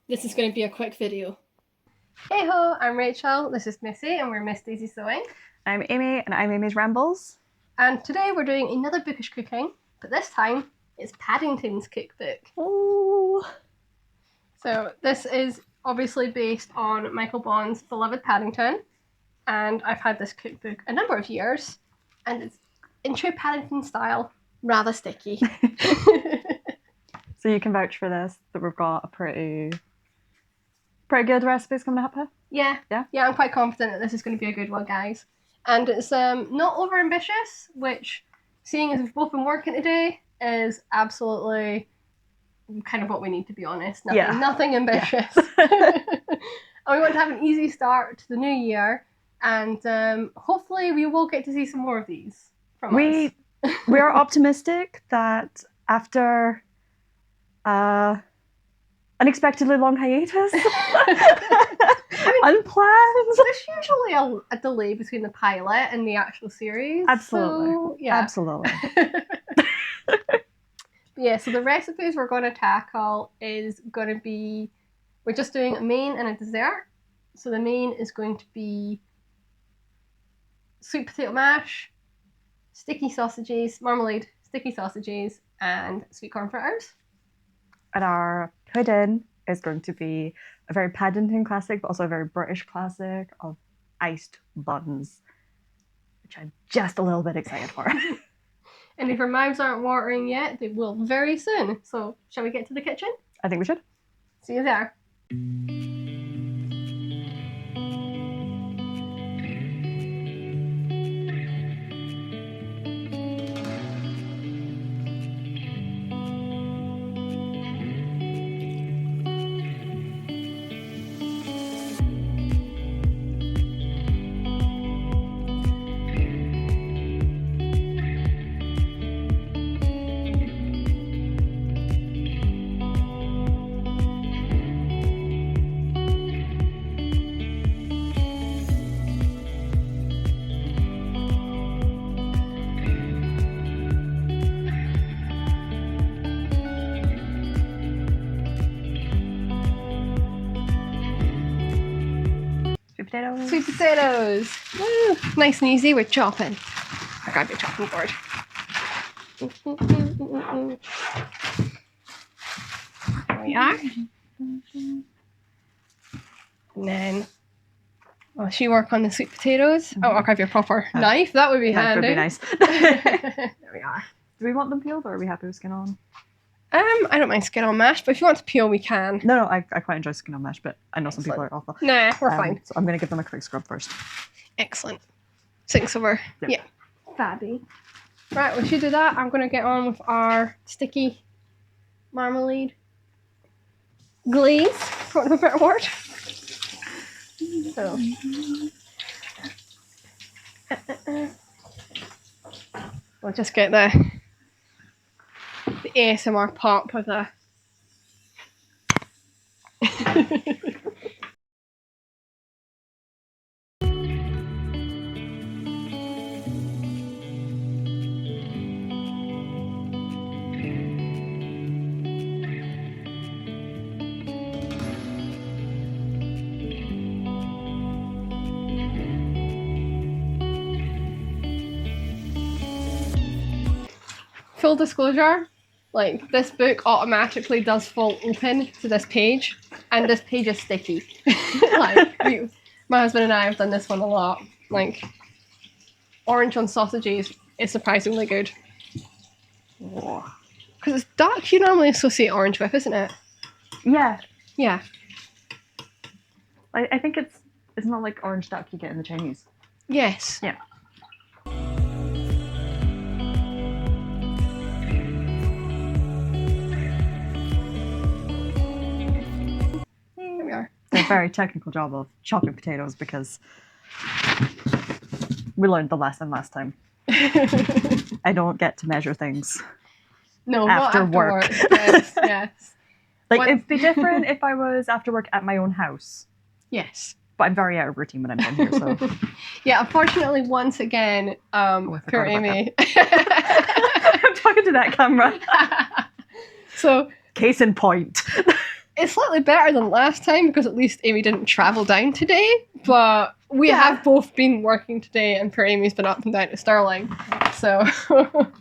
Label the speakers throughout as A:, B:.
A: This is going to be a quick video.
B: Hey ho, I'm Rachel, this is Missy, and we're Miss Daisy Sewing.
C: I'm Amy, and I'm Amy's Rambles.
B: And today we're doing another bookish cooking, but this time it's Paddington's cookbook.
C: Oh.
B: So this is obviously based on Michael Bond's beloved Paddington, and I've had this cookbook a number of years, and it's in true Paddington style, rather sticky.
C: So you can vouch for this, that we've got a pretty good recipes coming up here?
B: Yeah, I'm quite confident that this is going to be a good one, guys. And it's not over ambitious, which, seeing as we've both been working today, is absolutely kind of what we need, to be honest. Nothing ambitious. Yeah. And we want to have an easy start to the new year, and hopefully we will get to see some more of these from us.
C: We are optimistic that after unexpectedly long hiatus, unplanned.
B: There's usually a delay between the pilot and the actual series.
C: Absolutely.
B: So, yeah.
C: Absolutely.
B: Yeah, so the recipes we're going to tackle is going to be, we're just doing a main and a dessert. So the main is going to be sweet potato mash, sticky sausages, marmalade, sticky sausages, and sweet corn fritters.
C: And our pudding is going to be a very Paddington classic, but also a very British classic of iced buns, which I'm just a little bit excited for.
B: And if your mouths aren't watering yet, they will very soon. So shall we get to the kitchen?
C: I think we should.
B: See you there.
C: Potatoes.
B: Sweet potatoes. Woo. Nice and easy with chopping. I got your chopping board. There we are. And then, while she work on the sweet potatoes, I'll grab your proper knife. That would be
C: That
B: handy.
C: would be nice.
B: There we are.
C: Do we want them peeled, or are we happy with skin on?
B: I don't mind skin on mash, but if you want to peel, we can.
C: No, I quite enjoy skin on mash, but I know some people are awful.
B: Nah, we're fine.
C: So I'm going to give them a quick scrub first.
B: Excellent. Sinks over.
C: Yep.
B: Yeah. Fabby. Right, we should do that. I'm going to get on with our sticky marmalade glaze, for want of a better word. So. We'll just get the ASMR pop with a full disclosure, like, this book automatically does fall open to this page, and this page is sticky. Like, my husband and I have done this one a lot. Like, orange on sausages is surprisingly good. Because it's dark you normally associate orange with, isn't it?
C: Yeah.
B: Yeah.
C: I think it's not like orange duck you get in the Chinese.
B: Yes.
C: Yeah.
B: Here we are.
C: A very technical job of chopping potatoes because we learned the lesson last time. I don't get to measure things.
B: No,
C: After
B: not after
C: work.
B: work. Yes, yes.
C: Like, it'd be different if I was after work at my own house.
B: Yes.
C: But I'm very out of routine when I'm in here, so.
B: Yeah, unfortunately, once again,
C: I
B: poor
C: forgot about
B: Amy.
C: I'm talking to that camera.
B: So,
C: Case in point.
B: It's slightly better than last time because at least Amy didn't travel down today, but we have both been working today and poor Amy's been up and down to Stirling. So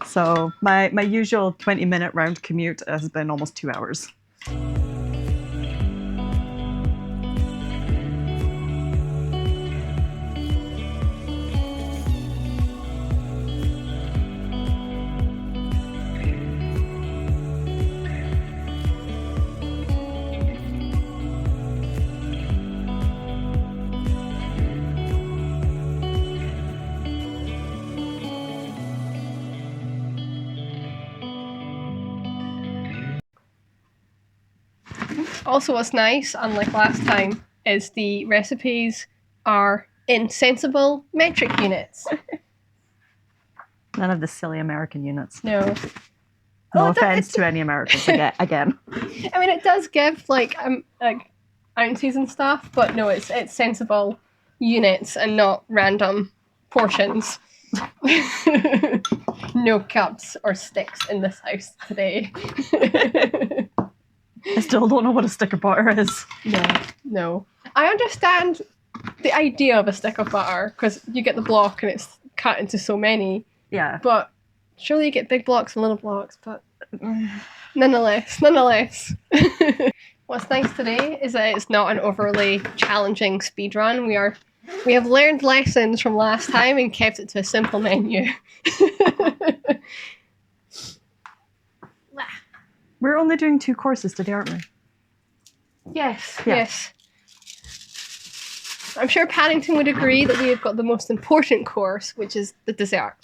C: So my usual 20-minute round commute has been almost 2 hours.
B: also what's nice, unlike last time, is the recipes are in sensible metric units.
C: None of the silly American units.
B: No.
C: No offense to any Americans again.
B: I mean, it does give like ounces and stuff, but no, it's sensible units and not random portions. No cups or sticks in this house today.
C: I still don't know what a stick of butter is.
B: No. I understand the idea of a stick of butter because you get the block and it's cut into so many.
C: Yeah.
B: But surely you get big blocks and little blocks, but nonetheless. What's nice today is that it's not an overly challenging speed run. We have learned lessons from last time and kept it to a simple menu.
C: We're only doing 2 courses today, aren't we?
B: Yes. I'm sure Paddington would agree that we have got the most important course, which is the dessert.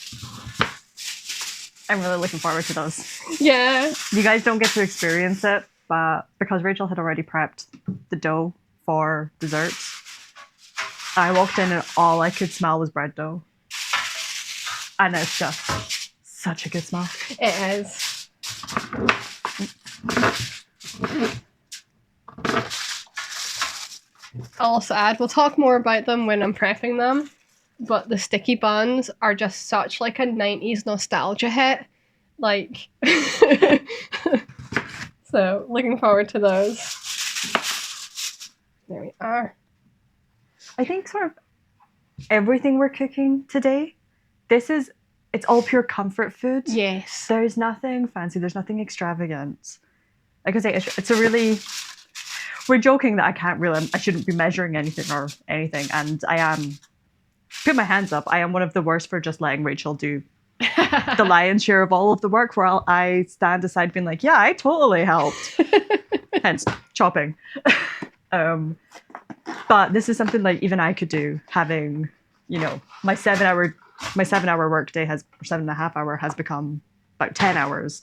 C: I'm really looking forward to those.
B: Yeah.
C: You guys don't get to experience it, but because Rachel had already prepped the dough for desserts, I walked in and all I could smell was bread dough. And it's just such a good smell.
B: It is. I'll also add, we'll talk more about them when I'm prepping them, but the sticky buns are just such like a 90s nostalgia hit. Like, so looking forward to those. There we are.
C: I think sort of everything we're cooking today, it's all pure comfort food.
B: Yes.
C: There's nothing fancy, there's nothing extravagant. Like I say, it's a really, we're joking that I shouldn't be measuring anything or anything, and I am, put my hands up, I am one of the worst for just letting Rachel do the lion's share of all of the work, where I stand aside being like, yeah, I totally helped. Hence, chopping. But this is something like even I could do, having, my 7-hour work day or 7.5 hour has become about 10 hours.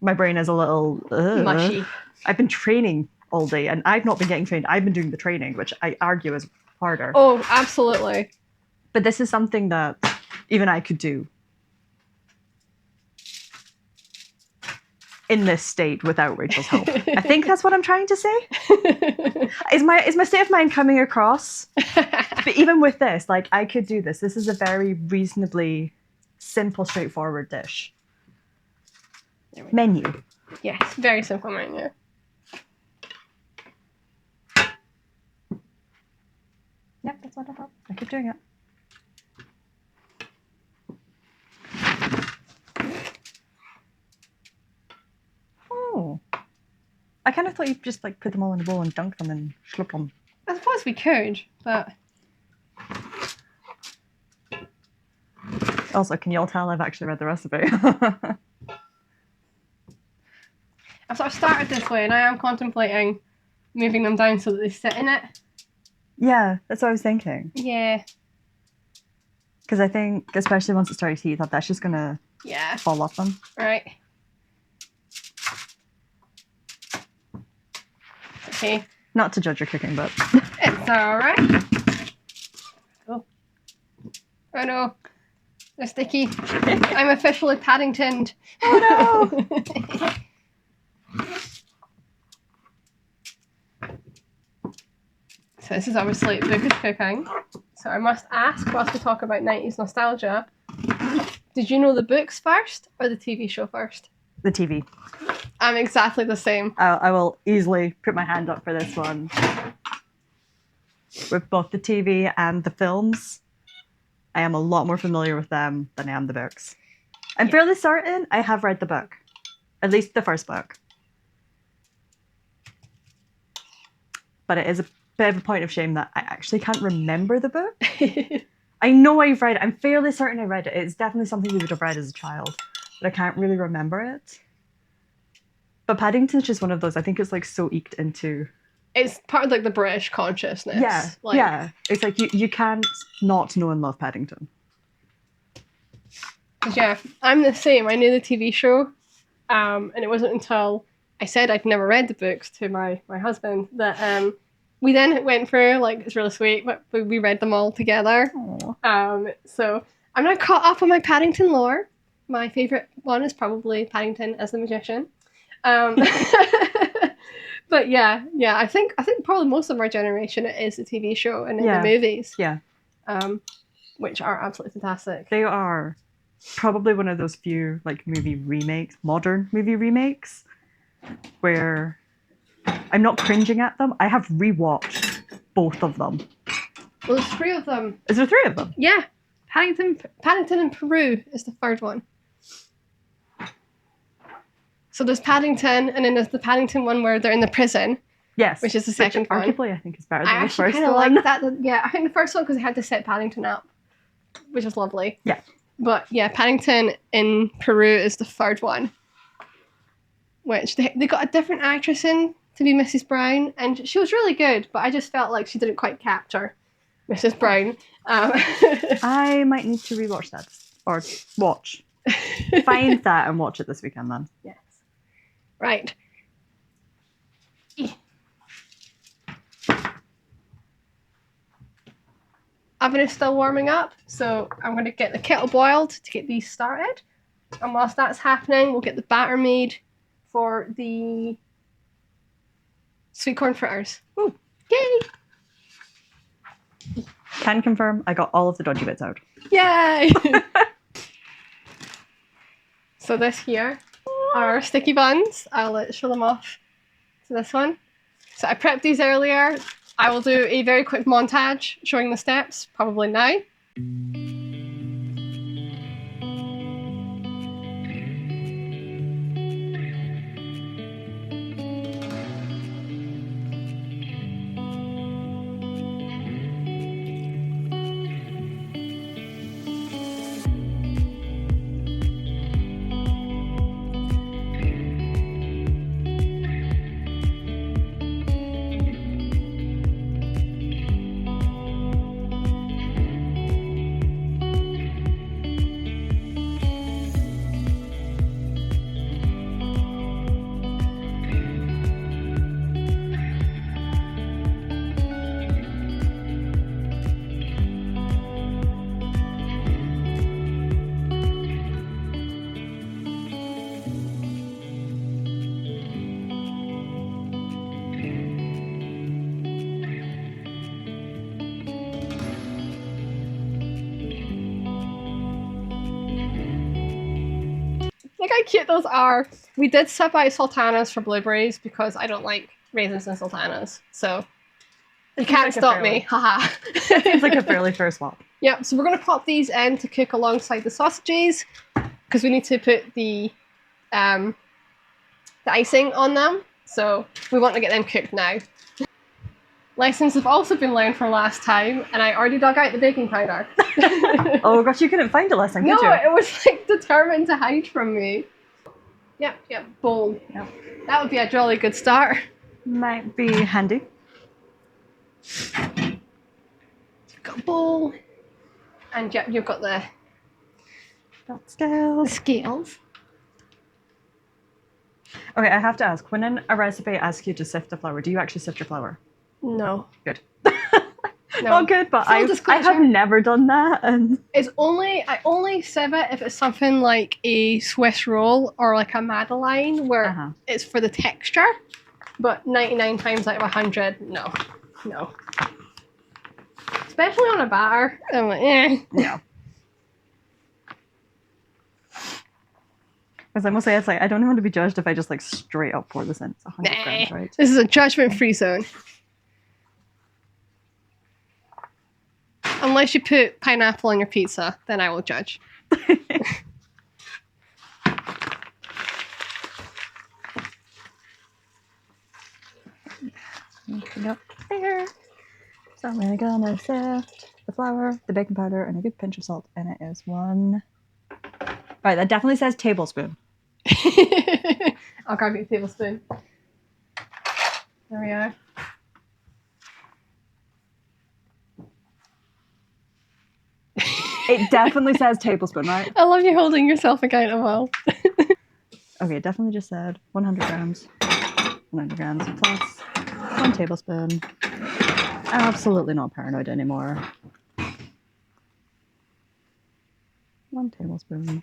C: My brain is a little
B: mushy.
C: I've been training all day and I've not been getting trained. I've been doing the training, which I argue is harder.
B: Oh, absolutely.
C: But this is something that even I could do in this state without Rachel's help. I think that's what I'm trying to say. Is my state of mind coming across? But even with this, like, I could do this. This is a very reasonably simple, straightforward dish. Menu.
B: Yes, very simple menu.
C: Yep, that's what I thought. I keep doing it. Oh. I kind of thought you'd just like put them all in a bowl and dunk them and slurp them.
B: I suppose we could, but...
C: Also, can you all tell I've actually read the recipe?
B: I've sort of started this way and I am contemplating moving them down so that they sit in it.
C: Yeah, that's what I was thinking.
B: Yeah.
C: Because I think, especially once it starts to heat up, that's just going to fall off them.
B: Right. Okay.
C: Not to judge your cooking, but...
B: It's alright. Oh no. They're sticky. I'm officially Paddingtoned.
C: Oh no!
B: So this is obviously Bookish Cooking. So I must ask, whilst we talk about 90s nostalgia, did you know the books first or the TV show first?
C: The TV.
B: I'm exactly the same.
C: I will easily put my hand up for this one. With both the TV and the films, I am a lot more familiar with them than I am the books. I'm fairly certain I have read the book. At least the first book. But it is a bit of a point of shame that I actually can't remember the book. I know I've read it. I'm fairly certain I read it. It's definitely something we would have read as a child, but I can't really remember it. But Paddington's just one of those. I think it's like so eked into.
B: It's part of like the British consciousness.
C: Yeah,
B: like,
C: yeah. It's like you can't not know and love Paddington.
B: Yeah, I'm the same. I knew the TV show, and it wasn't until I said I'd never read the books to my husband that we then went through, like, it's really sweet, but we read them all together. So I'm now caught up on my Paddington lore. My favourite one is probably Paddington as the magician. But yeah, I think probably most of our generation it is the TV show and the movies.
C: Yeah.
B: Which are absolutely fantastic.
C: They are probably one of those few like modern movie remakes, where I'm not cringing at them. I have rewatched both of them.
B: Well, there's 3 of them.
C: Is there 3 of them?
B: Yeah. Paddington in Peru is the 3rd one. So there's Paddington, and then there's the Paddington one where they're in the prison.
C: Yes.
B: Which is the second one.
C: Arguably, I think is better than the first
B: I actually kind of
C: one.
B: like that. Yeah, I think the first one because they had to set Paddington up, which is lovely.
C: Yeah.
B: But yeah, Paddington in Peru is the 3rd one. Which they got a different actress in to be Mrs. Brown, and she was really good, but I just felt like she didn't quite capture Mrs. Brown.
C: I might need to rewatch that, or watch. Find that and watch it this weekend then.
B: Yes. Right. Oven is still warming up, so I'm going to get the kettle boiled to get these started. And whilst that's happening, we'll get the batter made for the sweet corn fritters. Ooh. Yay!
C: Can confirm I got all of the dodgy bits out.
B: Yay! So this here are sticky buns. I'll show them off to this one. So I prepped these earlier. I will do a very quick montage showing the steps, probably now. Look how cute those are. We did swap out sultanas for blueberries because I don't like raisins and sultanas. So you can't stop me. Haha.
C: Seems like a fairly fair swap.
B: Yeah, so we're going to pop these in to cook alongside the sausages because we need to put the icing on them. So we want to get them cooked now. Lessons have also been learned from last time, and I already dug out the baking powder.
C: Oh gosh, you couldn't find a lesson, could you?
B: No, it was like determined to hide from me. Yep, bowl.
C: Yep.
B: That would be a jolly good start.
C: Might be handy.
B: You've got a bowl, and yep, you've got the scales.
C: Okay, I have to ask, when in a recipe asks you to sift the flour, do you actually sift your flour?
B: No.
C: Good.
B: No.
C: Not good, but I have never done that. And
B: I only sieve it if it's something like a Swiss roll or like a Madeleine where it's for the texture. But 99 times out of 100, no. Especially on a batter. I'm like, eh.
C: Yeah. Because I must say, it's like, I don't want to be judged if I just like straight up pour this in. It's 100 grams, right?
B: This is a judgment-free zone. Unless you put pineapple on your pizza, then I will judge.
C: Up there. So I'm really gonna sift the flour, the baking powder, and a good pinch of salt. And it is 1. Right, that definitely says tablespoon.
B: I'll grab you a tablespoon. There we are.
C: It definitely says tablespoon, right?
B: I love you holding yourself accountable.
C: Okay, it definitely just said 100 grams. 100 grams plus 1 tablespoon. Absolutely not paranoid anymore. 1 tablespoon.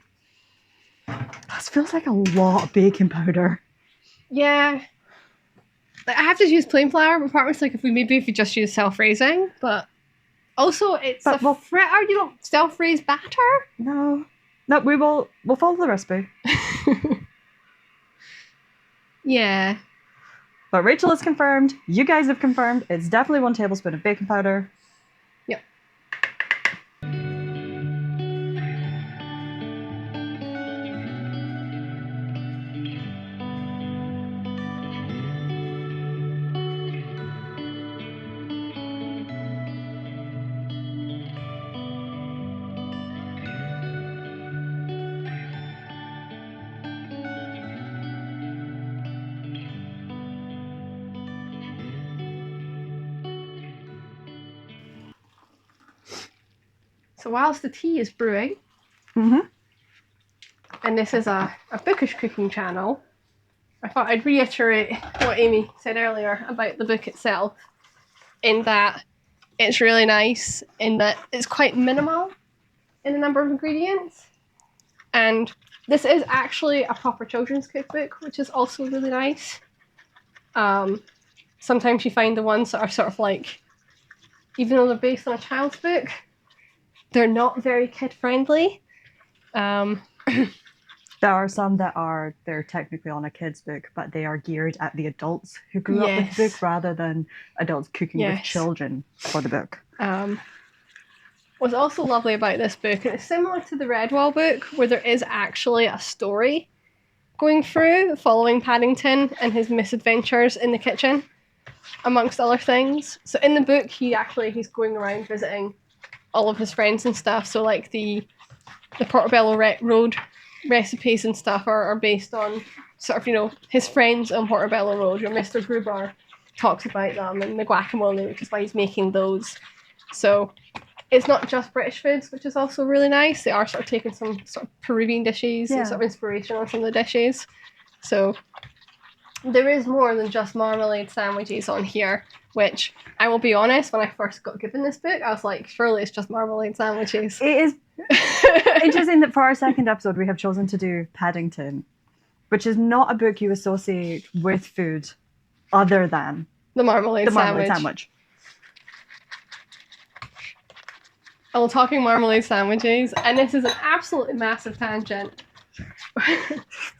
C: This feels like a lot of baking powder.
B: Yeah. Like, I have to use plain flour, but part of it's like if you just use self-raising, but also it's a fritter, you don't self-raise batter?
C: No. No, we'll follow the recipe.
B: Yeah.
C: But Rachel has confirmed, you guys have confirmed, it's definitely 1 tablespoon of baking powder.
B: Yep. So whilst the tea is brewing, and this is a Bookish Cooking channel, I thought I'd reiterate what Amy said earlier about the book itself, in that it's really nice, in that it's quite minimal in the number of ingredients. And this is actually a proper children's cookbook, which is also really nice. Sometimes you find the ones that are sort of like, even though they're based on a child's book, they're not very kid-friendly.
C: There are some that they're technically on a kid's book, but they are geared at the adults who grew up with the book rather than adults cooking with children for the book.
B: What's also lovely about this book, and it's similar to the Redwall book, where there is actually a story going through, following Paddington and his misadventures in the kitchen, amongst other things. So in the book, he's going around visiting all of his friends and stuff. So like the Portobello Road recipes and stuff are based on sort of, his friends on Portobello Road. Mr. Gruber talks about them, and the guacamole, which is why he's making those. So it's not just British foods, which is also really nice. They are sort of taking some sort of Peruvian dishes and sort of inspiration on some of the dishes. So there is more than just marmalade sandwiches on here, which I will be honest, when I first got given this book, I was like, surely it's just marmalade sandwiches.
C: It is interesting that for our second episode, we have chosen to do Paddington, which is not a book you associate with food other than
B: the marmalade sandwich. Oh, talking marmalade sandwiches, and this is an absolutely massive tangent.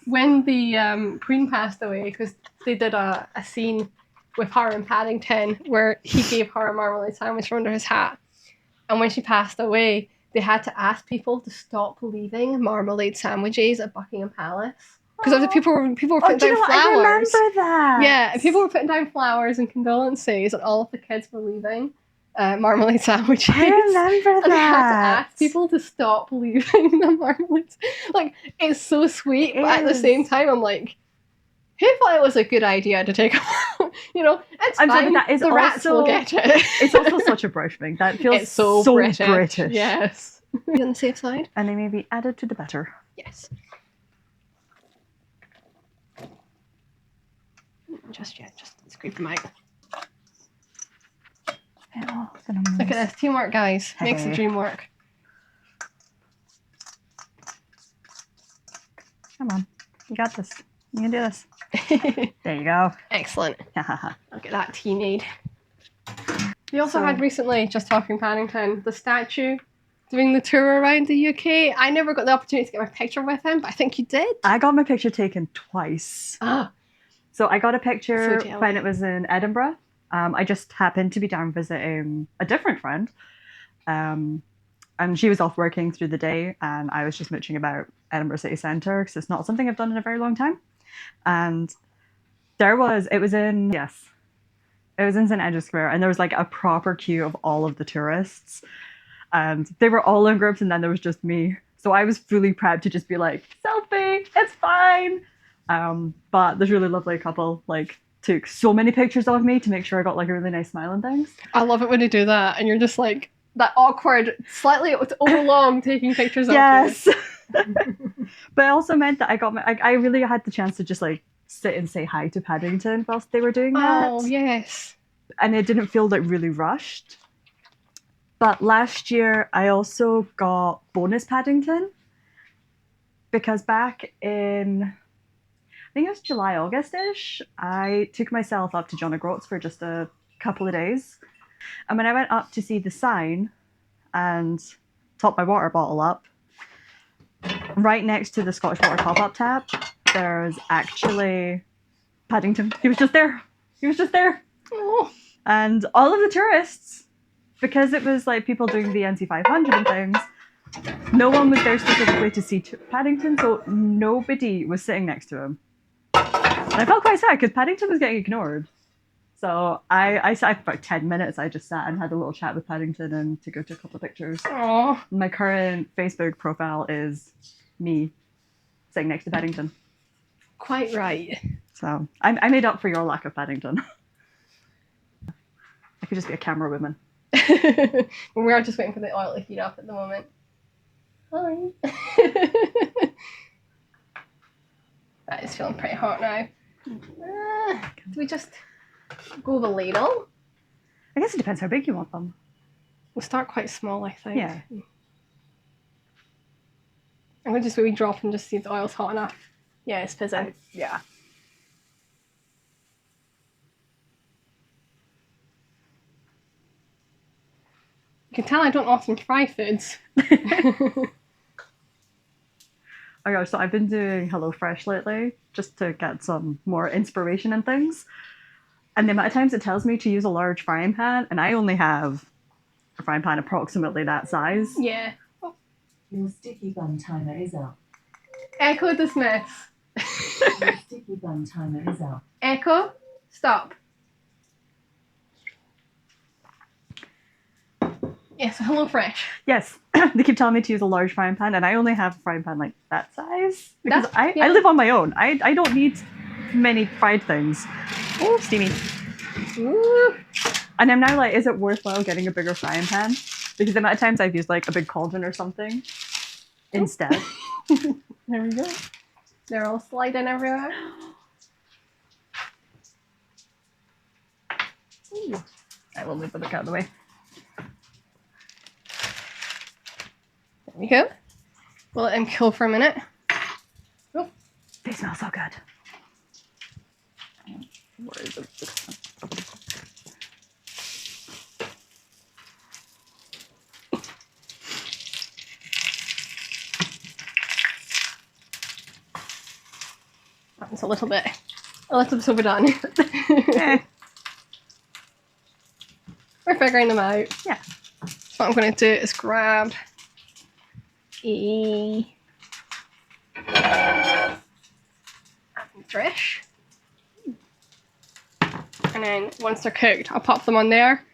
B: When the Queen passed away, because they did a scene with her and Paddington where he gave her a marmalade sandwich from under his hat, and when she passed away, they had to ask people to stop leaving marmalade sandwiches at Buckingham Palace, because people were putting down flowers.
C: I remember that.
B: Yeah, people were putting down flowers and condolences, and all of the kids were leaving marmalade sandwiches.
C: I remember that.
B: And they had to ask people to stop leaving the marmalades. Like, it's so sweet, but at the same time, I'm like, who thought it was a good idea to take it's fine. Sorry, that is the rats will get it.
C: It's also such a British thing. That feels so British.
B: Yes. You on the safe side?
C: And they may be added to the better.
B: Yes. Just scrape them out. Look at this. Teamwork, guys. Makes the dream work.
C: Come on. You got this. You can do this. There you go.
B: Excellent. Look at that tea made. We also had recently, just talking Paddington, the statue doing the tour around the UK. I never got the opportunity to get my picture with him, but I think you did.
C: I got my picture taken twice.
B: Ah,
C: So I got a picture
B: So jealous.
C: when it was in Edinburgh. I just happened to be down visiting a different friend. And she was off working through the day, and I was just mooching about Edinburgh city centre because it's not something I've done in a very long time. And it was in St Andrews Square, and there was like a proper queue of all of the tourists, and they were all in groups, and then there was just me. So I was fully prepped to just be like, selfie, it's fine. But this really lovely couple like took so many pictures of me to make sure I got like a really nice smile and things.
B: I love it when you do that, and you're just like that awkward, slightly overlong taking pictures of
C: Yes. But it also meant that I really had the chance to just like sit and say hi to Paddington whilst they were doing that.
B: Oh, yes.
C: And it didn't feel like really rushed. But last year I also got bonus Paddington because back in, I think it was July, August-ish, I took myself up to John O'Groats for just a couple of days. And when I went up to see the sign and topped my water bottle up, right next to the Scottish Water top-up tap, there's actually Paddington. He was just there.
B: Oh.
C: And all of the tourists, because it was like people doing the NC 500 and things, no one was there specifically to see Paddington, so nobody was sitting next to him. And I felt quite sad because Paddington was getting ignored. So I sat for about 10 minutes. I just sat and had a little chat with Paddington and took a couple of pictures.
B: Aww.
C: My current Facebook profile is me sitting next to Paddington.
B: Quite right.
C: So I made up for your lack of Paddington. I could just be a camera woman.
B: We are just waiting for the oil to heat up at the moment. Hi. That is feeling pretty hot now. Do we just go with a ladle?
C: I guess it depends how big you want them.
B: We'll start quite small, I think.
C: Yeah.
B: I'm going to just maybe drop and just see if the oil's hot enough. Yeah, it's fizzing.
C: Yeah.
B: You can tell I don't often fry foods.
C: Oh gosh, so I've been doing HelloFresh lately just to get some more inspiration and things. And the amount of times it tells me to use a large frying pan, and I only have a frying pan approximately that size.
B: Yeah.
A: Your sticky bun timer is up.
B: Echo dismiss.
A: Your sticky bun timer is up.
B: Echo, stop. Yes, HelloFresh.
C: Yes, they keep telling me to use a large frying pan, and I only have a frying pan like that size. Because
B: Yeah.
C: I live on my own. I don't need many fried things. Oh, steamy.
B: Ooh.
C: And I'm now like, is it worthwhile getting a bigger frying pan? Because the amount of times I've used like a big cauldron or something instead.
B: There we go. They're all sliding everywhere.
C: Ooh. I will move the book out of the way.
B: There we go. We'll let them cool for a minute. Oh.
C: They smell so good. Where is it?
B: That's a little bit overdone.
C: Eh,
B: We're figuring them out.
C: yeah.
B: So what I'm going to do is grab a dish. And then once they're cooked, I'll pop them on there.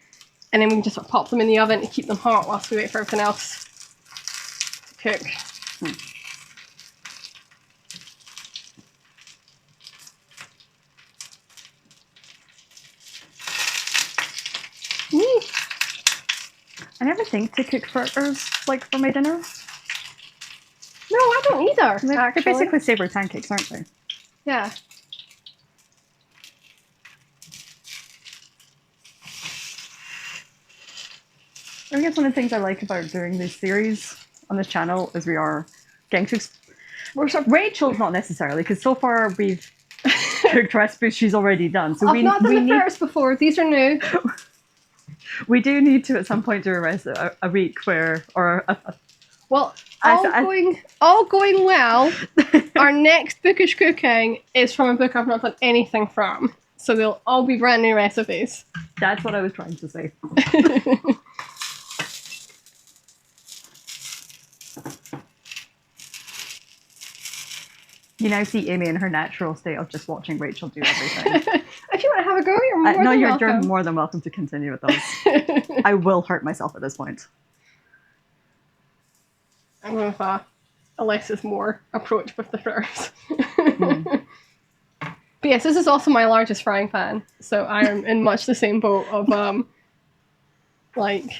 B: And then we can just pop them in the oven to keep them hot whilst we wait for everything else to cook.
C: I never think to cook fritters like for my dinner.
B: No, I don't either.
C: They're
B: Actually.
C: basically savoury pancakes, aren't they?
B: Yeah.
C: I think it's one of the things I like about doing this series on this channel is we are getting to. Rachel's not necessarily, because so far we've cooked recipes she's already done. So
B: I've not done the
C: need
B: fritters before. These are new.
C: We do need to at some point do a week where,
B: Well,
C: I-
B: all going well, our next Bookish Cooking is from a book I've not done anything from. So they'll all be brand new recipes.
C: that's what I was trying to say. You now see Amy in her natural state of just watching Rachel do everything.
B: If you want to have a go, you're more
C: No,
B: than
C: you're
B: welcome.
C: more than welcome to continue with those. I will hurt myself at this point.
B: I'm going with a less is more approach with the fritters. But yes, this is also my largest frying pan, so I am in much the same boat of like.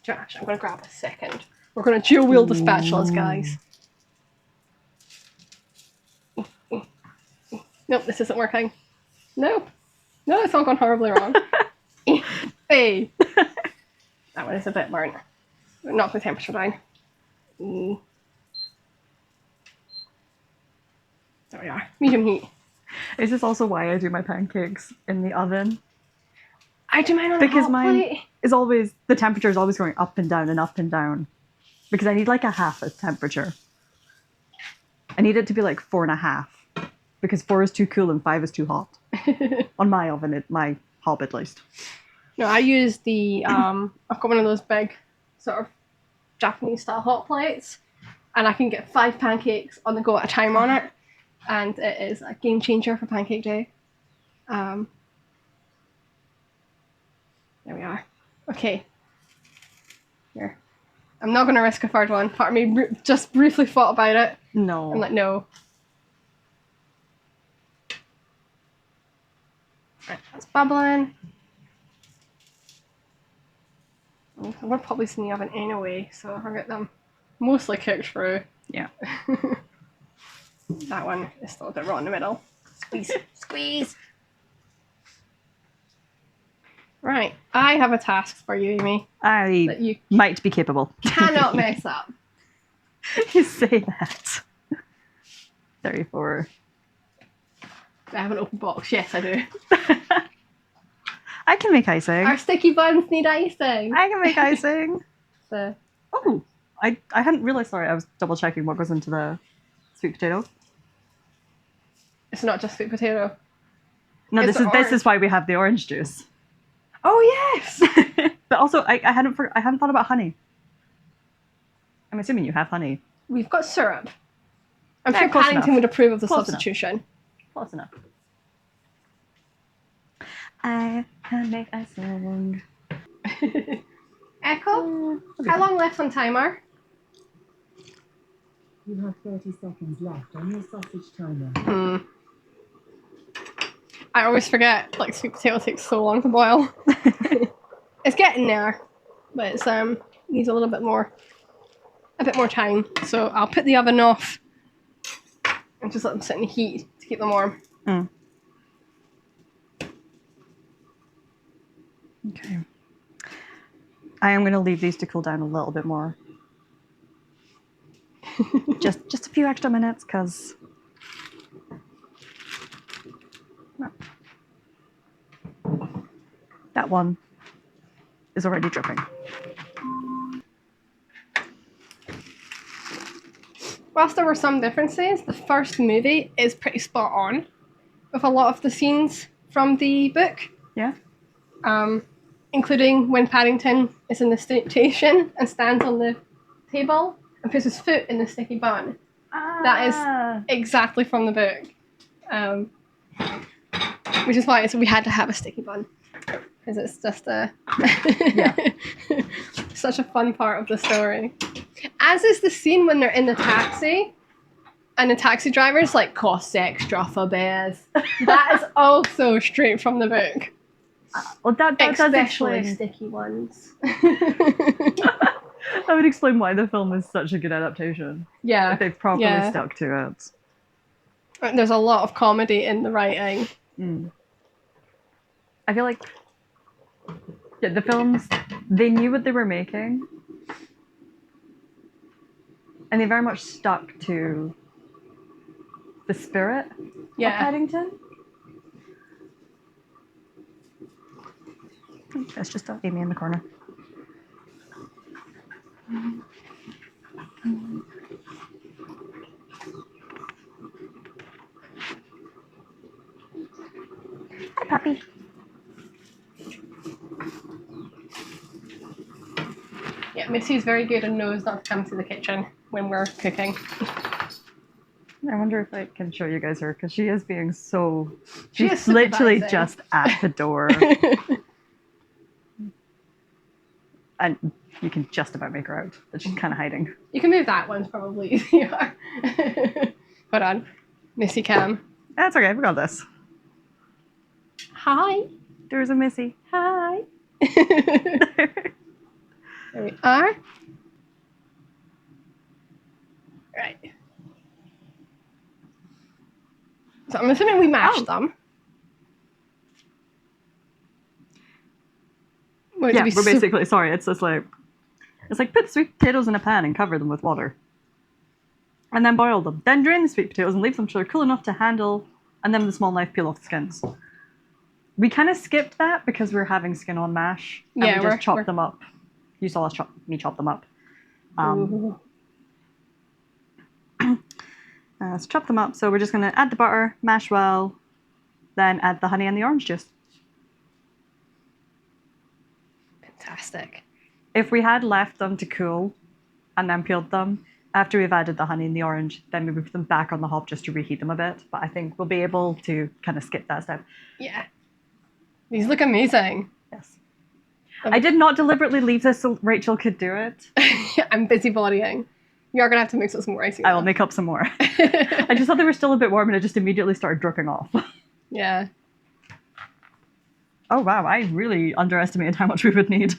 B: Josh, I'm going to grab a second. We're going to dual wield the spatulas, guys. Nope, this isn't working. Nope. No, it's all gone horribly wrong. Hey. That one is a bit burnt. Knock the temperature down. There we are. Medium heat.
C: Is this also why I do my pancakes in the oven?
B: I do mine on
C: Because
B: a hot
C: mine
B: plate.
C: is always, the temperature is always going up and down and up and down. Because I need like a half a temperature. I need it to be like 4.5. Because 4 is too cool and 5 is too hot. On my oven, my hob at least.
B: No, I use the, I've got one of those big sort of Japanese style hot plates. And I can get 5 pancakes on the go at a time on it. And it is a game changer for pancake day. There we are. Okay. Here. I'm not going to risk a third one. Part of me just briefly thought about it.
C: No.
B: I'm like, no. Right, that's bubbling. We're probably in the oven anyway, so I'll get them mostly cooked through.
C: Yeah.
B: That one is still a bit raw in the middle. Squeeze. Squeeze! Right, I have a task for you, Amy,
C: I
B: that you
C: might be capable.
B: cannot mess up.
C: You say that. 34.
B: I have an open box. Yes, I do.
C: I can make icing.
B: Our sticky buns need icing.
C: I can make icing.
B: So,
C: Oh, I hadn't realised, sorry, I was double checking what goes into the sweet potato.
B: it's not just sweet potato.
C: No,
B: It's
C: this is why we have the orange juice.
B: Oh yes.
C: But also, I hadn't thought about honey. I'm assuming you have honey.
B: We've got syrup. I'm
C: Yeah,
B: sure
C: close
B: Paddington
C: enough.
B: would approve of the
C: Close
B: substitution.
C: Close enough. I can make icing.
B: Echo, how long left on timer?
A: You have 30 seconds left on your sausage timer.
B: I always forget, like, sweet potato takes so long to boil. It's getting there, but it's needs a bit more time. So I'll put the oven off and just let them sit in the heat to keep them warm.
C: Okay. I am going to leave these to cool down a little bit more. just a few extra minutes, because that one is already dripping.
B: Whilst there were some differences, the first movie is pretty spot on with a lot of the scenes from the book.
C: Yeah?
B: Including when Paddington is in the station and stands on the table and puts his foot in the sticky bun. That is exactly from the book. Which is why we had to have a sticky bun. Because it's just such a fun part of the story. As is the scene when they're in the taxi and the taxi driver's like, costs extra for bears. That is also straight from the book.
C: Well, that does
B: Especially
C: explain.
B: sticky ones.
C: That would explain why the film is such a good adaptation.
B: Yeah.
C: If they've properly stuck to it.
B: There's a lot of comedy in the writing.
C: I feel like the films, they knew what they were making. And they very much stuck to the spirit of Paddington. That's just Amy in the corner. Hi, puppy.
B: Yeah, Missy's very good and knows not to come to the kitchen when we're cooking.
C: I wonder if I can show you guys her, because she is being so...
B: She
C: She's
B: is
C: literally
B: supervising.
C: just at the door. And you can just about make her out, but she's kind of hiding.
B: You can move that one, probably easier. Hold on. Missy cam.
C: That's okay, we got this.
B: Hi.
C: There's a Missy.
B: Hi. There we are. Right. So I'm assuming we mashed them. Or do
C: Yeah,
B: we
C: we're basically, sorry, it's just like, it's like put sweet potatoes in a pan and cover them with water. And then boil them. Then drain the sweet potatoes and leave them till they're cool enough to handle, and then with a small knife peel off the skins. We kind of skipped that because we're having skin on mash. And
B: Yeah,
C: we just chopped them up. You saw us me chop them up. So chop them up. So we're just going to add the butter, mash well, then add the honey and the orange juice.
B: Fantastic.
C: If we had left them to cool and then peeled them, after we've added the honey and the orange, then we put them back on the hob just to reheat them a bit. But I think we'll be able to kind of skip that step.
B: Yeah. These look amazing.
C: Yes. I did not deliberately leave this so Rachel could do it.
B: I'm busybodying. You are going to have to mix up some more icing.
C: I will make up some more. I just thought they were still a bit warm and it just immediately started dripping off.
B: Yeah.
C: Oh wow, I really underestimated how much we would need.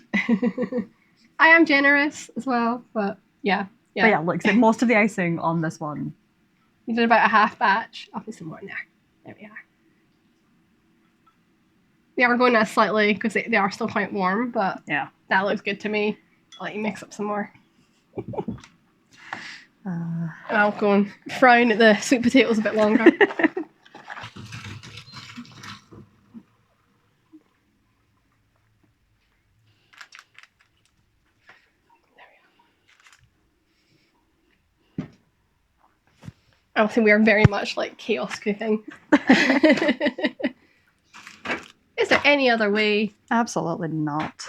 B: I am generous as well, but yeah.
C: But yeah, look, so most of the icing on this one.
B: You did about a half batch. I'll put some more in there. There we are. They are going as slightly because they are still quite warm, but
C: Yeah.
B: that looks good to me. I'll let you mix up some more. And I'll go and frying the sweet potatoes a bit longer. Obviously, we are very much like chaos cooking. Is there any other way?
C: Absolutely not.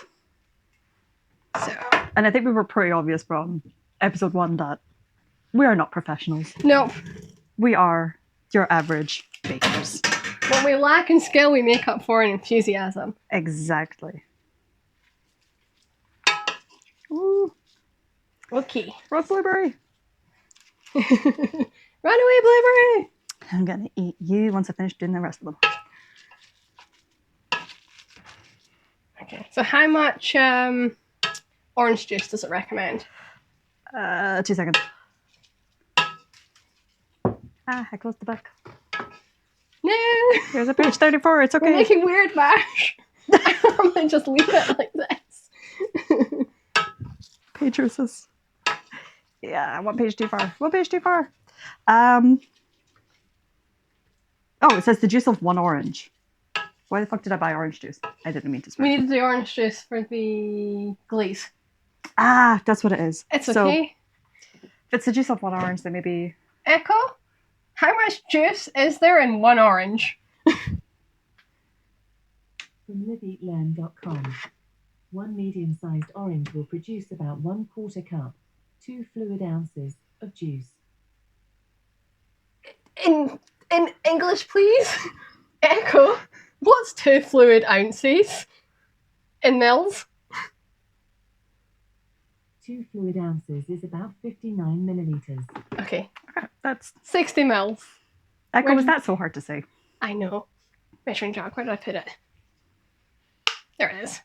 B: So,
C: And I think we were pretty obvious from episode 1 that we are not professionals.
B: nope.
C: We are your average bakers.
B: What we lack in skill, we make up for in enthusiasm.
C: Exactly. Ooh,
B: Okay.
C: roast blueberry.
B: Run away, Blueberry!
C: I'm gonna eat you once I finish doing the rest of them.
B: Okay, so how much orange juice does it recommend?
C: 2 seconds. I closed the book.
B: No!
C: Here's a page 34, it's
B: We're
C: okay.
B: making weird mash. I normally just leave it like this.
C: Pages. Yeah, one page too far. One page too far. Oh, it says the juice of 1 orange. Why the fuck did I buy orange juice? I didn't mean to swear.
B: We needed the orange juice for the glaze.
C: Ah, that's what it is.
B: It's
C: So,
B: okay.
C: if it's the juice of 1 orange, then maybe...
B: Echo, how much juice is there in 1 orange?
A: From liveeatlearn.com. 1 medium-sized orange will produce about 1/4 cup, 2 fluid ounces of juice.
B: In English, please? Echo, what's 2 fluid ounces? In mils?
A: 2 fluid ounces is about 59 milliliters.
B: Okay,
C: Okay, that's...
B: 60 mils.
C: Echo, was that so hard to say?
B: I know. Measuring jug, where did I put it? There it is.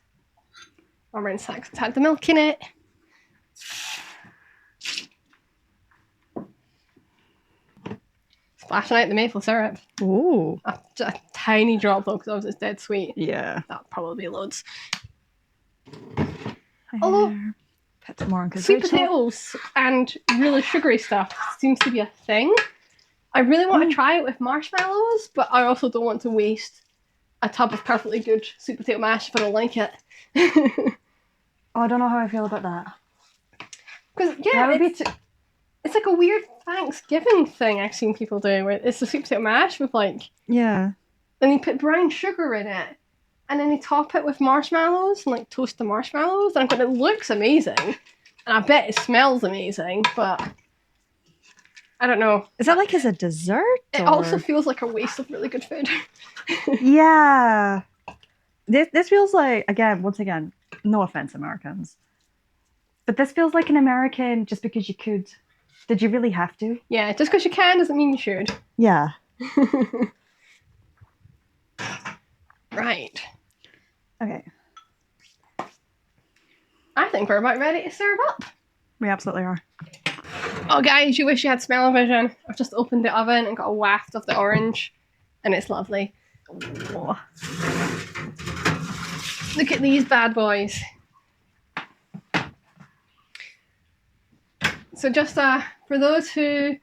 B: Orange sacks. It's had the milk in it. Splashing out the maple syrup.
C: Ooh.
B: A tiny drop though, because obviously it's dead sweet.
C: Yeah.
B: That'll probably be loads.
C: Hi
B: Although,
C: there. Put some more on, 'cause
B: sweet
C: Rachel-
B: potatoes and really sugary stuff seems to be a thing. I really want to try it with marshmallows, but I also don't want to waste a tub of perfectly good sweet potato mash if I don't like it.
C: Oh, I don't know how I feel about that.
B: Because
C: That would be
B: it's like a weird Thanksgiving thing I've seen people do, where it's the sweet potato mash with like,
C: yeah.
B: then they put brown sugar in it, and then they top it with marshmallows and like toast the marshmallows. And I'm going, it looks amazing, and I bet it smells amazing, but I don't know.
C: Is that like as a dessert?
B: It
C: or-
B: also feels like a waste of really good food.
C: Yeah. This feels like, once again, no offense, Americans, but this feels like an American just because you could. Did you really have to?
B: Yeah, just because you can doesn't mean you should.
C: Yeah.
B: Right.
C: Okay.
B: I think we're about ready to serve up.
C: We absolutely are.
B: Oh, guys, you wish you had smell-o-vision. I've just opened the oven and got a waft of the orange, and it's lovely.
C: Oh.
B: Look at these bad boys. So just for those who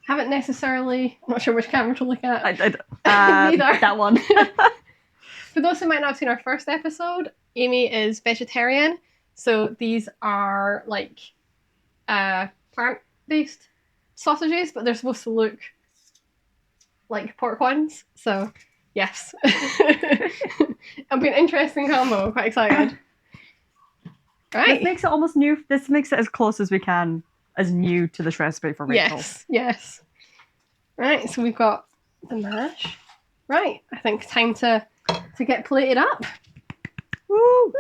B: haven't necessarily, I'm not sure which camera to look at. Neither.
C: That one.
B: For those who might not have seen our first episode, Amy is vegetarian. So these are like plant-based sausages, but they're supposed to look like pork ones. So yes. It'll be an interesting combo. I'm quite excited. Right.
C: This makes it almost new. This makes it as close as we can, as new to this recipe for Rachel.
B: Yes. Right, so we've got the mash. Right, I think time to get plated up.
C: Woo!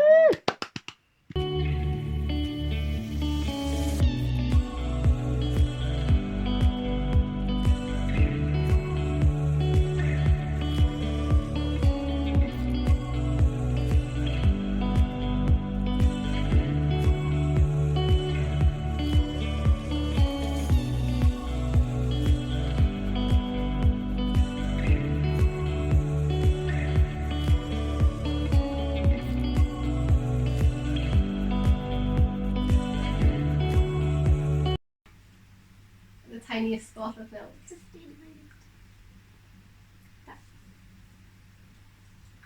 B: The tiniest spot of milk.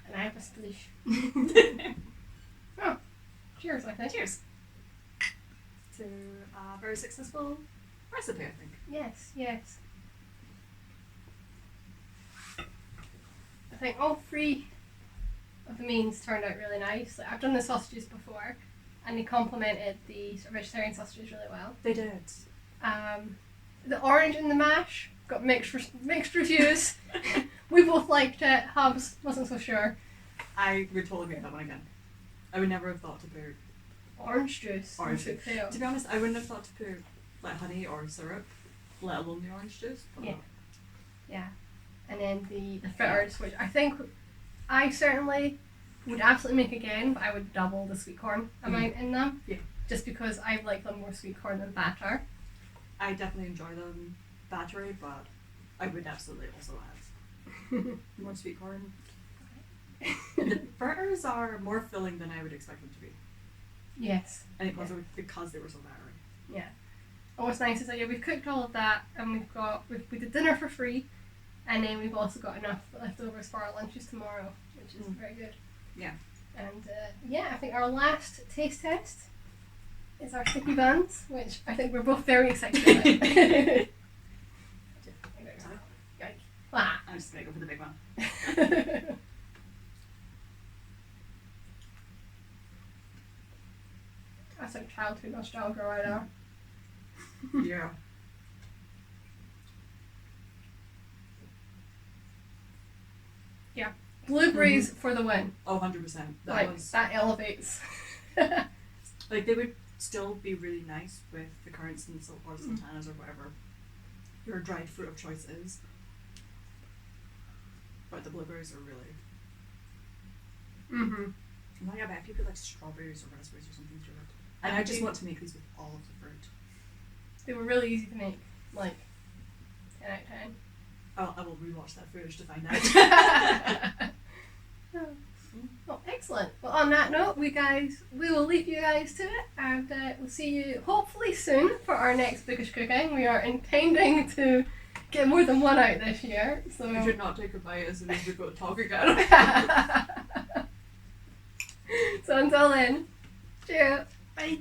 B: And I have a splish. Oh, cheers, I think.
D: Cheers to a very successful recipe, I think.
B: Yes. I think all three of the means turned out really nice. Like, I've done the sausages before, and they complemented the sort of vegetarian sausages really well.
D: They did.
B: The orange in the mash got mixed reviews. We both liked it. Hubs wasn't so sure.
D: I would totally make that one again. I would never have thought to put
B: Orange juice.
D: orange
B: sweet
D: juice.
B: potato.
D: To be honest, I wouldn't have thought to put like honey or syrup, let alone the orange juice. But
B: Yeah. And then the fritters, which I think I certainly would absolutely make again, but I would double the sweet corn amount in them.
D: Yeah.
B: Just because I like them more sweet corn than batter.
D: I definitely enjoy them battery, but I would absolutely also add more sweet corn. The fritters are more filling than I would expect them to be.
B: Yes.
D: And it was because they were so battery.
B: And what's nice is that we've cooked all of that, and we did dinner for free, and then we've also got enough leftovers for our lunches tomorrow, which is very good.
D: Yeah.
B: And I think our last taste test is our sticky buns, which I think we're both very excited about. Yikes. Ah.
D: I'm just gonna go for the big one.
B: That's like childhood nostalgia right there.
D: Yeah.
B: Blueberries for the win.
D: Oh, 100%.
B: That elevates.
D: Like, they would still be really nice with the currants and or sultanas or whatever your dried fruit of choice is. But the blueberries are really...
B: Mm-hmm.
D: Oh yeah, but if you put like strawberries or raspberries or something through it. And I just want to make these with all of the fruit.
B: They were really easy to make. Like, 10 out of 10.
D: Oh, I will rewatch that footage to find out.
B: Well, excellent. Well, on that note, we will leave you guys to it, and we'll see you hopefully soon for our next Bookish Cooking. We are intending to get more than one out this year. So
D: We should not take a bite as soon as we go to talk again.
B: so until then, cheers.
D: Bye.